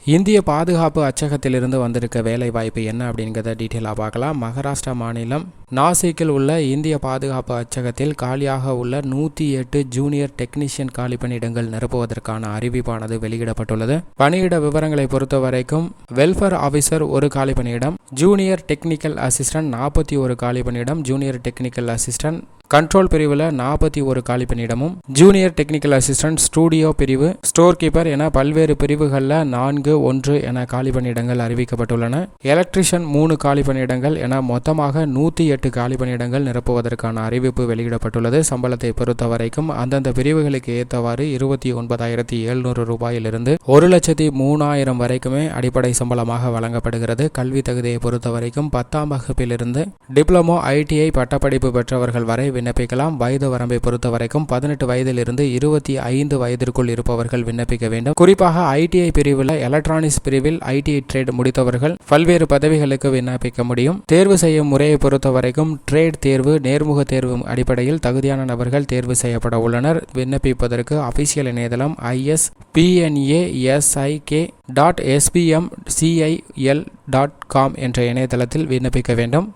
இந்திய பாதுகாப்பு அச்சகத்திலிருந்து வந்திருக்க வேலை வாய்ப்பு என்ன அப்படிங்கிறத டீட்டெயிலாக பார்க்கலாம். மகாராஷ்டிரா மாநிலம் நாசிக்கில் உள்ள இந்திய பாதுகாப்பு அச்சகத்தில் காலியாக உள்ள 108 ஜூனியர் டெக்னீஷியன் காலி பணியிடங்கள் நிரப்புவதற்கான அறிவிப்பானது வெளியிடப்பட்டுள்ளது. பணியிட விவரங்களை பொறுத்தவரைக்கும் வெல்ஃபேர் ஆஃபீஸர் ஒரு காலி பணியிடம், ஜூனியர் டெக்னிக்கல் அசிஸ்டன்ட் 41 காலி பணியிடம், ஜூனியர் டெக்னிக்கல் அசிஸ்டன்ட் கண்ட்ரோல் பிரிவில் 41 காலி பணியிடமும், ஜூனியர் டெக்னிக்கல் அசிஸ்டன்ட் ஸ்டூடியோ பிரிவு, ஸ்டோர் கீப்பர் என பல்வேறு பிரிவுகளில் 4, 1 என காலி பணியிடங்கள் அறிவிக்கப்பட்டுள்ளன. எலக்ட்ரிஷியன் 3 காலி பணியிடங்கள் என மொத்தமாக 108 காலி பணியிடங்கள் நிரப்புவதற்கான அறிவிப்பு வெளியிடப்பட்டுள்ளது. சம்பளத்தை பொறுத்த வரைக்கும் அந்தந்த பிரிவுகளுக்கு ஏற்றவாறு 29,700 ரூபாயிலிருந்து 1,03,000 வரைக்குமே அடிப்படை சம்பளமாக வழங்கப்படுகிறது. கல்வி தகுதியை பொறுத்த வரைக்கும் 10ஆம் வகுப்பிலிருந்து டிப்ளமோ, ITI பட்டப்படிப்பு பெற்றவர்கள் வரை விண்ணப்பிக்கலாம். வயது வரம்பை பொறுத்த வரைக்கும் 18 வயதிலிருந்து 25 வயதிற்குள் இருப்பவர்கள் விண்ணப்பிக்க வேண்டும். குறிப்பாக ITI பிரிவில், எலக்ட்ரானிக்ஸ் பிரிவில் ITI ட்ரேட் முடித்தவர்கள் பல்வேறு பதவிகளுக்கு விண்ணப்பிக்க முடியும். தேர்வு செய்யும் முறையை பொறுத்த வரைக்கும் ட்ரேட் தேர்வு, நேர்முக தேர்வு அடிப்படையில் தகுதியான நபர்கள் தேர்வு செய்யப்பட உள்ளனர். விண்ணப்பிப்பதற்கு அபிஷியல் இணையதளம் ispnasik.sbmcil.com என்ற இணையதளத்தில் விண்ணப்பிக்க வேண்டும்.